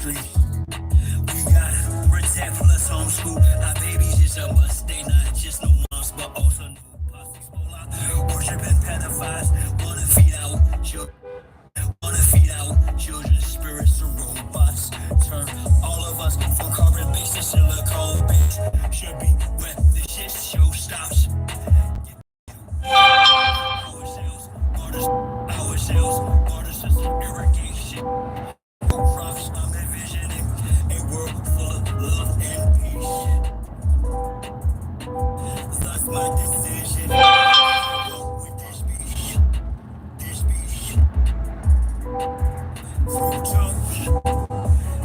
streets. We gotta protect plus homeschool. Our babies is a must. They not just no moms, but also new pussies. Worshiping pedophiles. Wanna feed our children. Wanna feed our children's spirits to robots. Turn all of us from carbon-based to silicone-based. Should be where the shit show stops. Ourselves, martyrs of irrigation. Prophets, I'm envisioning a world full of love and peace. That's my decision. With this beach, through tongues,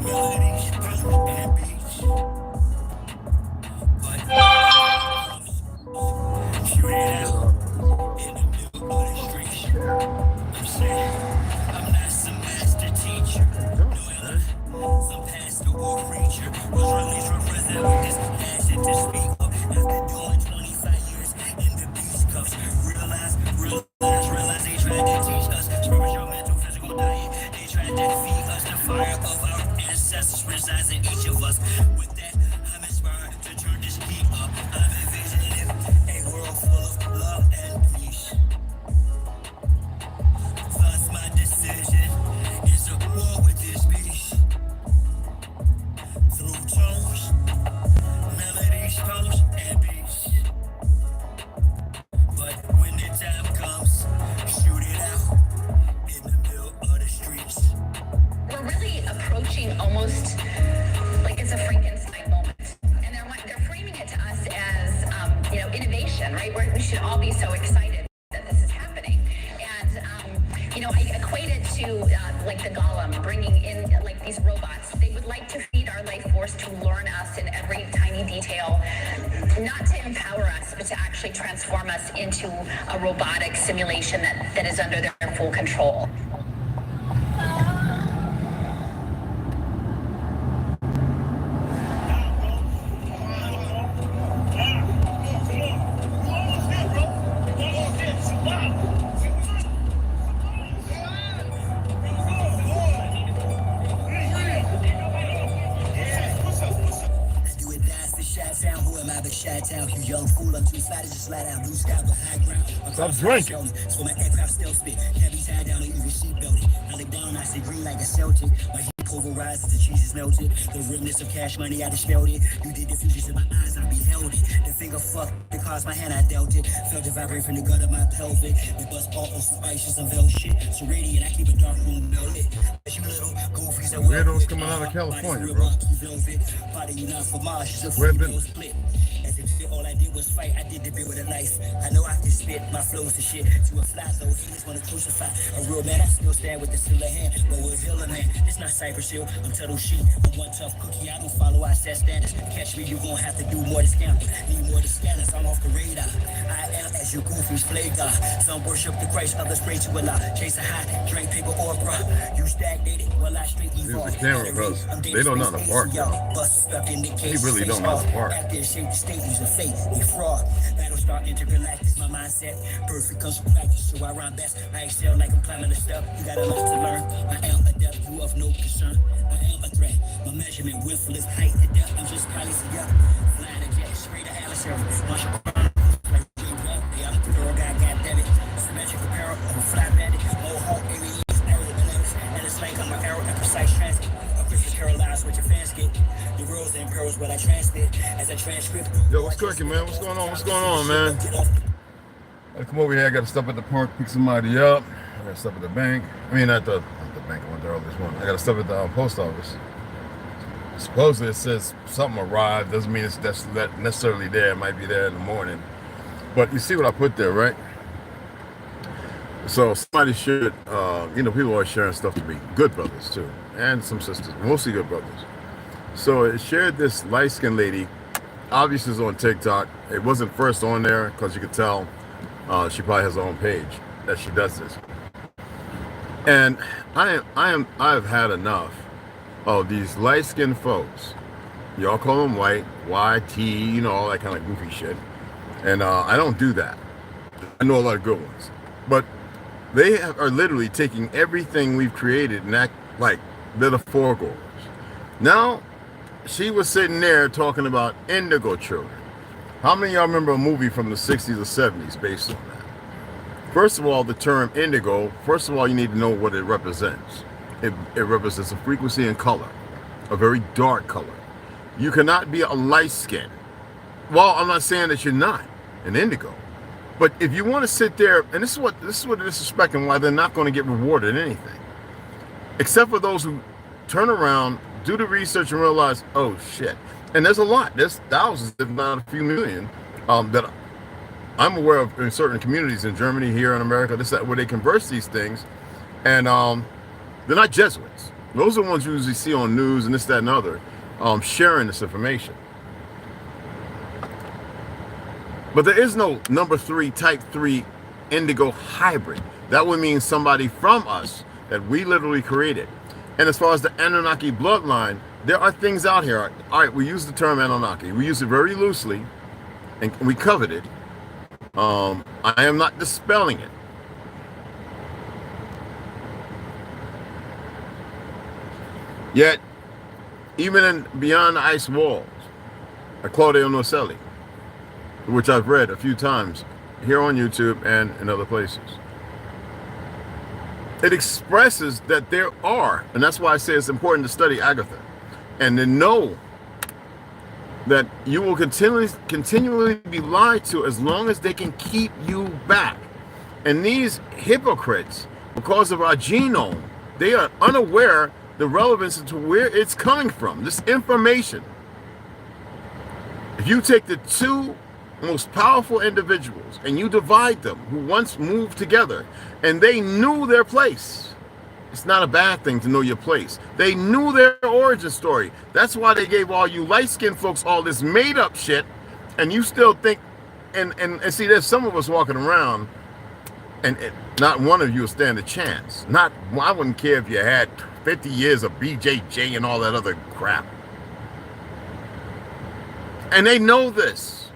melodies, and beats. But shoot it out in the middle of the streets. I'm saying I'm not some master teacher, no, some pastor or preacher. Was released from prison with this passion to speak up. After doing 25 years in the beast cuffs, realize they tried to teach us spiritual, mental, physical diet. They tried to feed us the fire of our ancestors resides in each of us. With that, I'm inspired to turn this key up. I'm envisioning a world full of love and peace. Thus my decision is a war with this beast. Through tones, melodies, tones, and beats. But when the time comes, shoot it out in the middle of the streets. We're really approaching almost like it's a Frankenstein moment. And they're framing it to us as, innovation, right? We should all be so excited that this is happening. And, I equate it to like the Golem bringing in like these robots. They would like to feed our life force to learn us in every tiny detail, not to empower us, but to actually transform us into a robotic simulation that is under their full control. You young fool, I'm too flat to just slide out blue sky with high ground. Stop drinking. So my aircraft still spit. Can't be tied down, even seatbelted. I look down, I see green like a Celtic. My heat pulverized as the cheese is melted. The realness of cash money, I just felt it. You did the fusions in my eyes, I beheld it. The finger fucked, it caused my hand, I dealt it. Felt it vibrate from the gut of my pelvic. We bust all on some ice and some velvet shit. So radiant, I keep a dark room melted. As you little goofies that weirdos coming out of California, bro. Body you not for Mars, she's a Ribbon. split. All I did was fight, I did the bit with a knife. I know I can spit my flows to shit to a fly, though he just wanna crucify a real man. I still stand with the silver hand, but with villain man. It's not Cypress Hill, I'm Tuttle Sheet. I'm one tough cookie, I don't follow, I set standards. Catch me, you gon' have to do more to scam. Need more to scanners, I'm off the radar. I am as your goofies play God. Some worship the Christ, others pray to Allah. Chase a high, drink paper or bra. You stagnated, while I straight evolve. Use the camera, bros. They don't know how to park, They really don't know how to park. Faith, we fraud. Battle start intergalactic, my mindset. Perfect comes from practice, so I rhyme best. I excel like I'm climbing a step. You got a lot to learn. I am adept, you of no concern. I am a threat. My measurement, width, height to depth. I'm just probably together. Flying a jet, straight to Alice. Marshall like they are the girl guy, goddammit. Symmetric apparel, I'm a fly bandit. Mohawk, aliens, aerodynamics. And it's like I'm an arrow and precise transit. Paralyzed what your fans get. The rules and pearls what I transmit as a transcript. Yo, what's cooking, man? What's going on? What's going on, man? I come over here. I got to stop at the park, pick somebody up. I got to stop at the bank. I mean, not the bank. I went there earlier this morning. I got to stop at the post office. Supposedly it says something arrived. Doesn't mean that's necessarily there. It might be there in the morning. But you see what I put there, right? So somebody shared, people are sharing stuff to me. Good brothers too, and some sisters, mostly good brothers. So it shared this light-skinned lady. Obviously, it's on TikTok. It wasn't first on there because you could tell she probably has her own page that she does this. And I've had enough of these light-skinned folks. Y'all call them white, YT, all that kind of goofy shit. And I don't do that. I know a lot of good ones, but they are literally taking everything we've created and act like they're the foregoers. Now, she was sitting there talking about indigo children. How many of y'all remember a movie from the 60s or 70s based on that? First of all, the term indigo, first of all, you need to know what it represents. It represents a frequency and color, a very dark color. You cannot be a light skin. Well, I'm not saying that you're not an indigo. But if you want to sit there, and this is what they're disrespecting, why they're not going to get rewarded in anything. Except for those who turn around, do the research, and realize, oh shit. And there's a lot. There's thousands, if not a few million, that I'm aware of in certain communities in Germany, here in America, where they converse these things, and they're not Jesuits. Those are the ones you usually see on news and this, that, and other, sharing this information. But there is no number 3, type 3 indigo hybrid. That would mean somebody from us that we literally created. And as far as the Anunnaki bloodline, there are things out here. All right, we use the term Anunnaki. We use it very loosely, and we covet it. I am not dispelling it. Yet, even in Beyond the Ice Walls, by Claudio Nocelli, which I've read a few times here on YouTube and in other places, it expresses that there are, and that's why I say it's important to study Agatha, and to know that you will continually be lied to as long as they can keep you back. And these hypocrites, because of our genome, they are unaware the relevance to where it's coming from, this information. If you take the two most powerful individuals and you divide them, who once moved together, and they knew their place. It's not a bad thing to know your place. They knew their origin story. That's why they gave all you light-skinned folks all this made-up shit, and you still think, and see, there's some of us walking around, and not one of you will stand a chance. I wouldn't care if you had 50 years of BJJ and all that other crap. And they know this.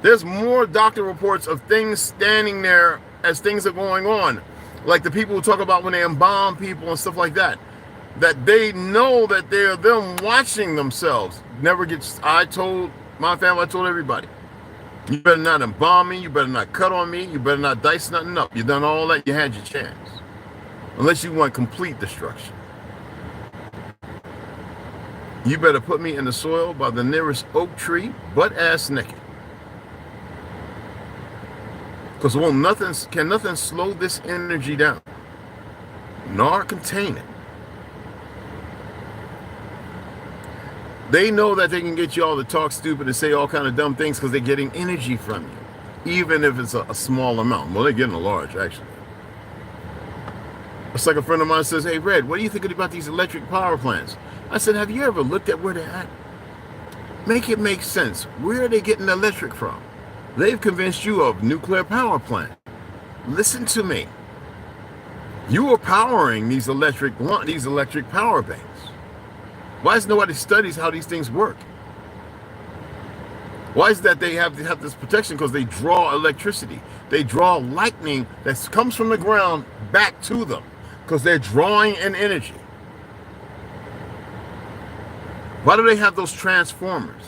There's more doctor reports of things standing there as things are going on. Like the people who talk about when they embalm people and stuff like that. That they know that they're them watching themselves. I told my family, I told everybody, you better not embalm me, you better not cut on me, you better not dice nothing up. You done all that, you had your chance. Unless you want complete destruction. You better put me in the soil by the nearest oak tree, butt-ass naked. Because nothing slow this energy down, nor contain it. They know that they can get you all to talk stupid and say all kind of dumb things because they're getting energy from you, even if it's a small amount. Well, they're getting a large, actually. It's like a friend of mine says, hey, Red, what are you thinking about these electric power plants? I said, have you ever looked at where they're at? Make it make sense. Where are they getting the electric from? They've convinced you of nuclear power plant. Listen to me. You are powering these electric power banks. Why is nobody studies how these things work? Why is that they have this protection? Because they draw electricity. They draw lightning that comes from the ground back to them because they're drawing an energy. Why do they have those transformers?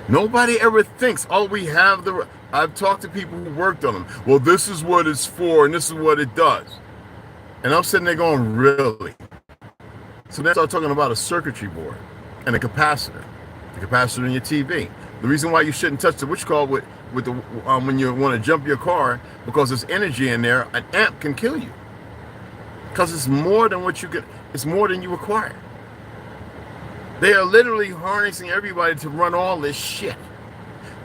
Nobody ever thinks, oh, we have the... I've talked to people who worked on them. Well, this is what it's for, and this is what it does. And I'm sitting there going, really? So then I start talking about a circuitry board and a capacitor. The capacitor in your TV. The reason why you shouldn't touch the with the when you want to jump your car, because there's energy in there. An amp can kill you. Because it's more than what you get. It's more than you require. They are literally harnessing everybody to run all this shit.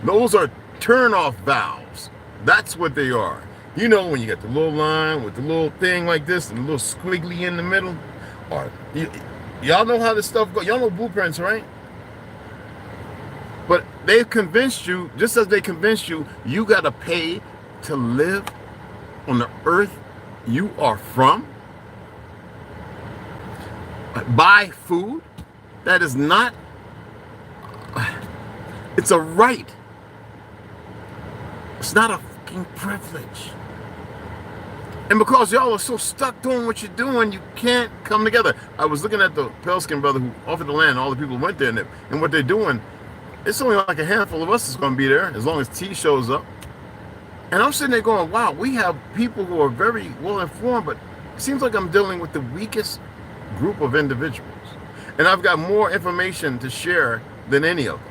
Those are turn-off valves. That's what they are. You know, when you got the little line with the little thing like this and the little squiggly in the middle. Or y'all know how this stuff goes. Y'all know blueprints, right? But they've convinced you, just as they convinced you, you got to pay to live on the earth you are from. Buy food. That is not, it's a right. It's not a fucking privilege. And because y'all are so stuck doing what you're doing, you can't come together. I was looking at the pale skin brother who offered the land, all the people who went there, and what they're doing, it's only like a handful of us that's going to be there, as long as T shows up. And I'm sitting there going, wow, we have people who are very well informed, but it seems like I'm dealing with the weakest group of individuals. And I've got more information to share than any of them.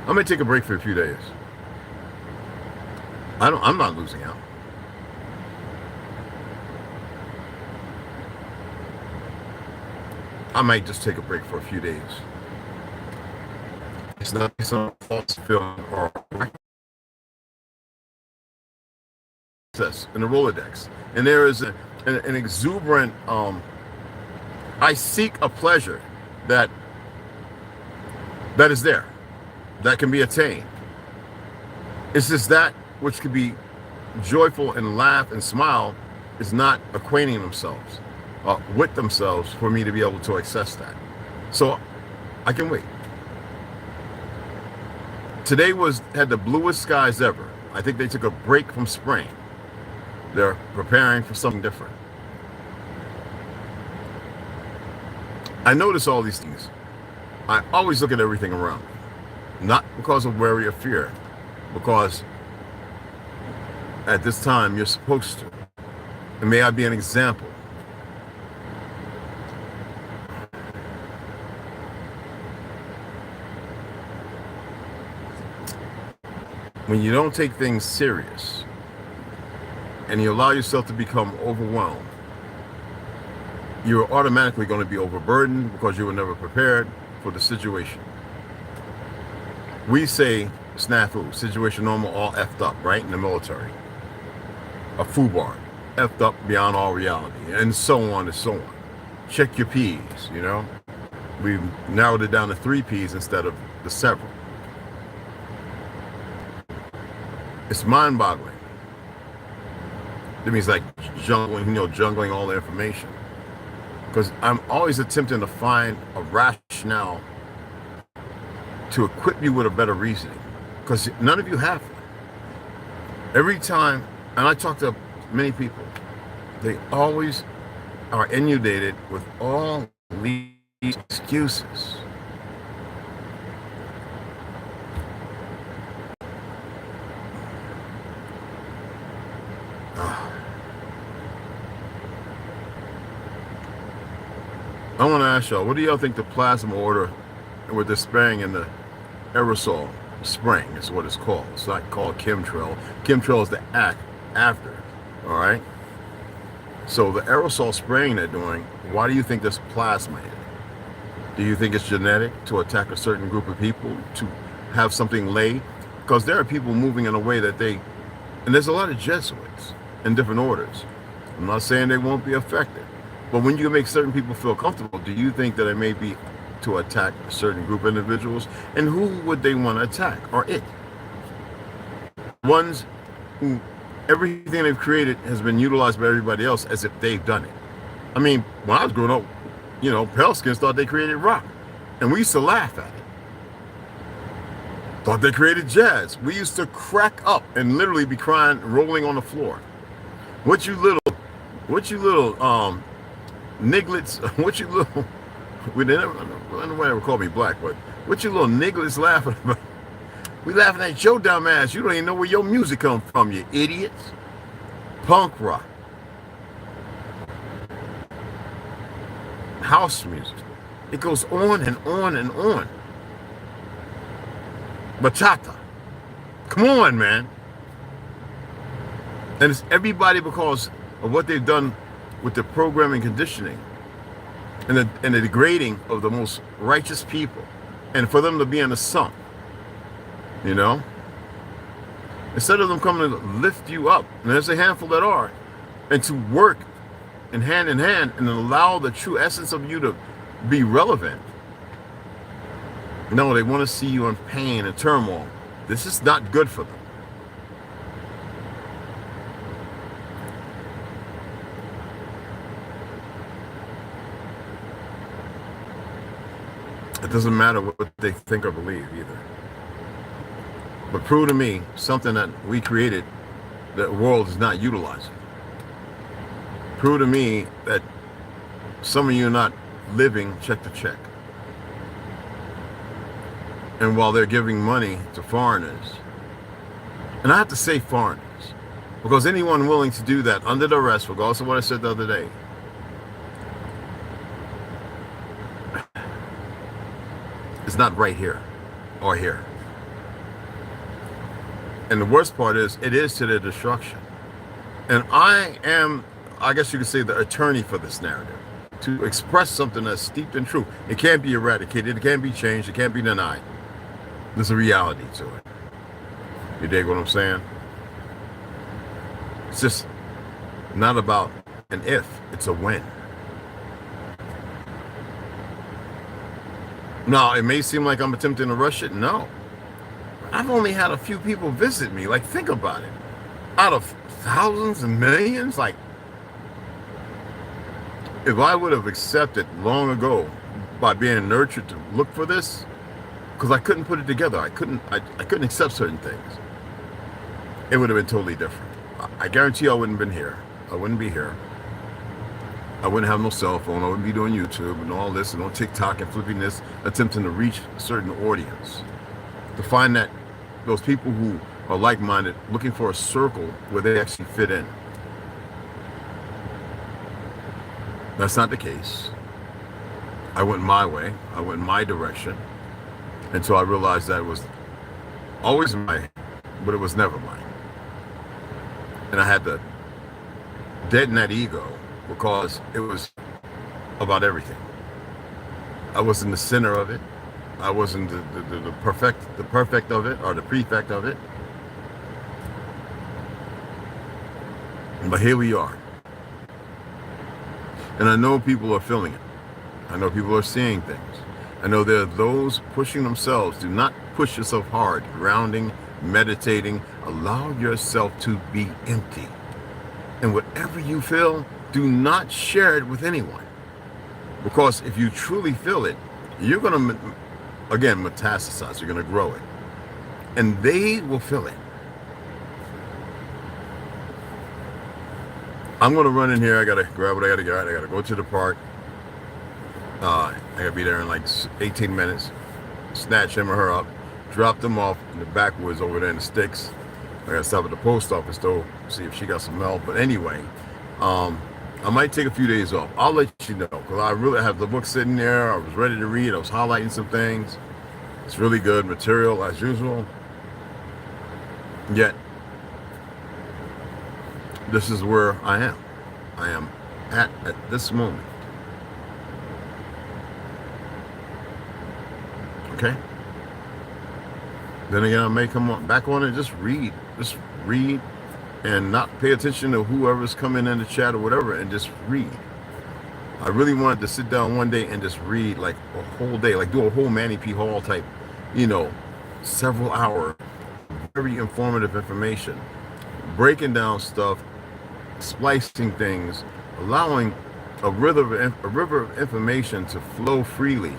I'm gonna take a break for a few days. I'm not losing out. I might just take a break for a few days. It's not some false feeling or access in the Rolodex. And there is an exuberant, I seek a pleasure that is there, that can be attained. It's just that which could be joyful and laugh and smile is not acquainting themselves with themselves for me to be able to access that. So I can wait. Today had the bluest skies ever. I think they took a break from spring. They're preparing for something different. I notice all these things. I always look at everything around me. Not because of worry or fear, because at this time you're supposed to. And may I be an example. When you don't take things serious and you allow yourself to become overwhelmed, you're automatically going to be overburdened because you were never prepared for the situation. We say snafu, situation normal, all effed up, right? In the military. A FUBAR, effed up beyond all reality, and so on and so on. Check your P's, you know? We've narrowed it down to 3 P's instead of the several. It's mind-boggling. That means like jungling all the information. Because I'm always attempting to find a rationale to equip you with a better reasoning. Because none of you have one. Every time, and I talk to many people, they always are inundated with all these excuses. I want to ask y'all, what do y'all think the plasma order with the spraying in the aerosol spraying is what it's called? It's not called chemtrail. Chemtrail is the act after, all right? So the aerosol spraying they're doing, why do you think there's plasma in it? Do you think it's genetic to attack a certain group of people, to have something lay? Because there are people moving in a way that and there's a lot of Jesuits in different orders. I'm not saying they won't be affected. But when you make certain people feel comfortable, do you think that it may be to attack a certain group of individuals? And who would they want to attack, or it? Ones who everything they've created has been utilized by everybody else as if they've done it. I mean, when I was growing up, pale skins thought they created rock. And we used to laugh at it. Thought they created jazz. We used to crack up and literally be crying, rolling on the floor. What you little nigglets, we never, I don't know why they ever call me black, but what you little nigglets laughing about? We laughing at your dumb ass. You don't even know where your music comes from, you idiots. Punk rock. House music. It goes on and on and on. Bachata. Come on, man. And it's everybody because of what they've done with the programming conditioning and the degrading of the most righteous people, and for them to be in the sump, instead of them coming to lift you up, and there's a handful that are, and to work in hand and allow the true essence of you to be relevant. No, they want to see you in pain and turmoil. This is not good for them. It doesn't matter what they think or believe either. But prove to me something that we created that the world is not utilizing. Prove to me that some of you are not living check to check. And while they're giving money to foreigners, and I have to say foreigners, because anyone willing to do that under duress, regardless of what I said the other day, is not right here or here. And the worst part is, it is to their destruction. And I am, I guess you could say, the attorney for this narrative, to express something that's steeped in truth. It can't be eradicated, it can't be changed, it can't be denied. There's a reality to it. You dig what I'm saying? It's just not about an if, it's a when. Now, it may seem like I'm attempting to rush it. No. I've only had a few people visit me. Like, think about it. Out of thousands and millions, like, if I would have accepted long ago by being nurtured to look for this, because I couldn't put it together. I couldn't accept certain things. It would have been totally different. I guarantee you I wouldn't have been here. I wouldn't be here. I wouldn't have no cell phone. I wouldn't be doing YouTube and all this and on TikTok and flipping this, attempting to reach a certain audience. To find that those people who are like-minded, looking for a circle where they actually fit in. That's not the case. I went my way. I went my direction. Until I realized that it was always mine, but it was never mine. And I had to deaden that ego because it was about everything. I wasn't the center of it. I wasn't the perfect of it, or the prefect of it. But here we are. And I know people are feeling it. I know people are seeing things. I know there are those pushing themselves. Do not push yourself hard. Grounding, meditating. Allow yourself to be empty. And whatever you feel, do not share it with anyone. Because if you truly feel it, you're going to, again, metastasize. You're going to grow it. And they will feel it. I'm going to run in here. I got to grab what I got to get. I got to go to the park. I gotta be there in like 18 minutes. Snatch him or her up, drop them off in the backwoods over there in the sticks. I gotta stop at the post office though, see if she got some mail. But anyway, I might take a few days off. I'll let you know, because I really have the book sitting there. I was ready to read. I was highlighting some things. It's really good material as usual. Yet, this is where I am. I am at this moment. Okay. Then again, I may come back on and just read, and not pay attention to whoever's coming in the chat or whatever, and just read. I really wanted to sit down one day and just read like a whole day, like do a whole Manny P. Hall type, several hour, very informative information, breaking down stuff, splicing things, allowing a river of information to flow freely.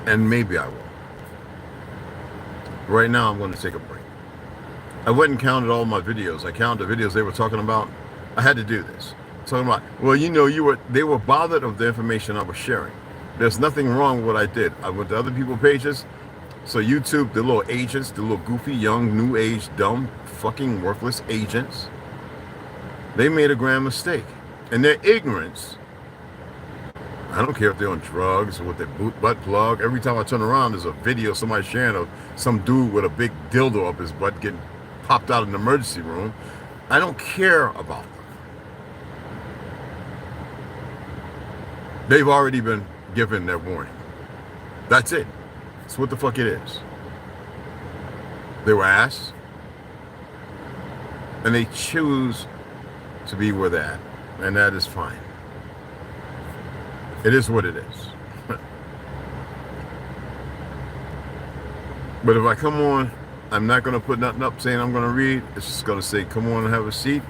And maybe I will. Right now, I'm going to take a break. I went and counted all my videos. I counted the videos they were talking about. I had to do this. Talking about, well, they were bothered of the information I was sharing. There's nothing wrong with what I did. I went to other people's pages. So YouTube, the little agents, the little goofy, young, new age, dumb, fucking worthless agents, they made a grand mistake. And their ignorance, I don't care if they're on drugs or with their butt plug. Every time I turn around, there's a video somebody sharing of some dude with a big dildo up his butt getting popped out in the emergency room. I don't care about them. They've already been given their warning. That's it. That's what the fuck it is. They were asked, and they choose to be where they're at, and that is fine. It is what it is. But if I come on, I'm not going to put nothing up saying I'm going to read. It's just going to say, come on and have a seat.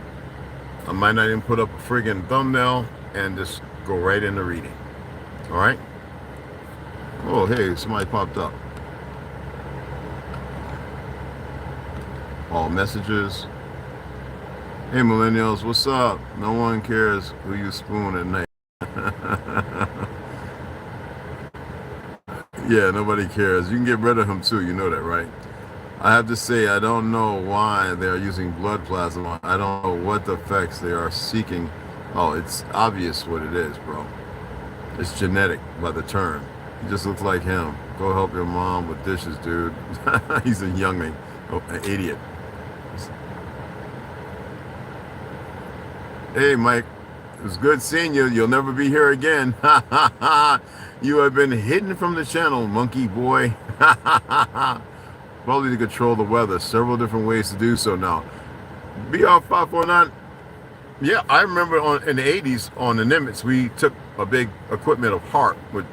I might not even put up a friggin' thumbnail and just go right into reading. All right. Oh, hey, somebody popped up. All messages. Hey, millennials, what's up? No one cares who you spoon at night. Yeah, nobody cares. You can get rid of him too. You know that, right? I have to say, I don't know why they are using blood plasma. I don't know what the effects they are seeking. Oh, it's obvious what it is, bro. It's genetic by the term. He just looks like him. Go help your mom with dishes, dude. He's a youngling, an idiot. Hey, Mike. It was good seeing you. You'll never be here again. You have been hidden from the channel, monkey boy. Probably to control the weather. Several different ways to do so now. BR549. Yeah, I remember in the 80s on the Nimitz, we took a big equipment of HARP with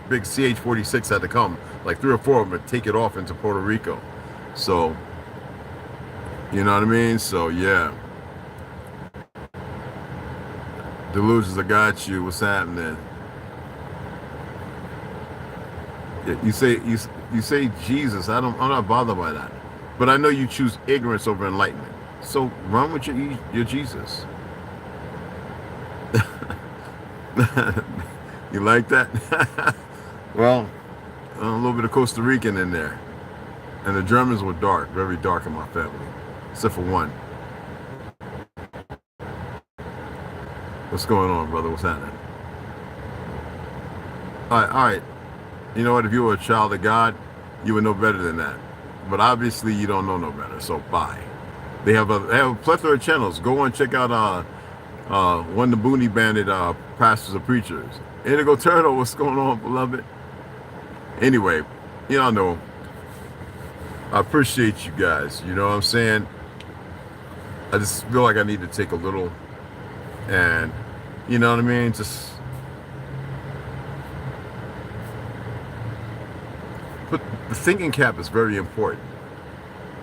big CH-46 had to come, like 3 or 4 of them, and take it off into Puerto Rico. So, you know what I mean? So, yeah. Delusions, I got you. What's happening? Yeah, you say Jesus. I'm not bothered by that. But I know you choose ignorance over enlightenment. So run with your Jesus. You like that? Well, a little bit of Costa Rican in there. And the Germans were dark, very dark in my family. Except for one. What's going on, brother? What's happening? All right. You know what? If you were a child of God, you would know better than that. But obviously, you don't know no better. So bye. They have a plethora of channels. Go and check out one of the Booney Bandit pastors or preachers. Indigo Turtle, what's going on, beloved? Anyway, y'all know. I appreciate you guys. You know what I'm saying? I just feel like I need to take a little, and you know what I mean? Just put the thinking cap is very important.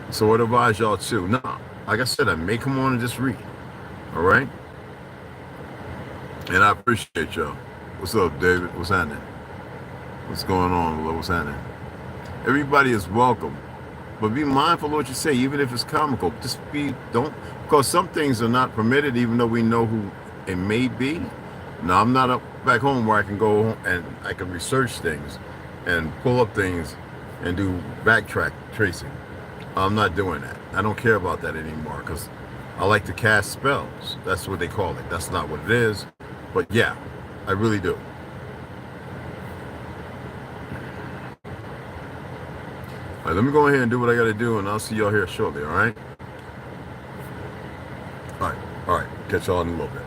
So I'd advise y'all too. No, like I said, I may come on and just read. All right? And I appreciate y'all. What's up, David? What's happening? What's going on? What's happening? Everybody is welcome. But be mindful of what you say, even if it's comical. Just because some things are not permitted, even though we know who it may be. Now, I'm not up back home where I can go and I can research things and pull up things and do backtrack tracing. I'm not doing that. I don't care about that anymore because I like to cast spells. That's what they call it. That's not what it is. But yeah, I really do. All right, let me go ahead and do what I got to do, and I'll see y'all here shortly, all right? All right. Catch y'all in a little bit.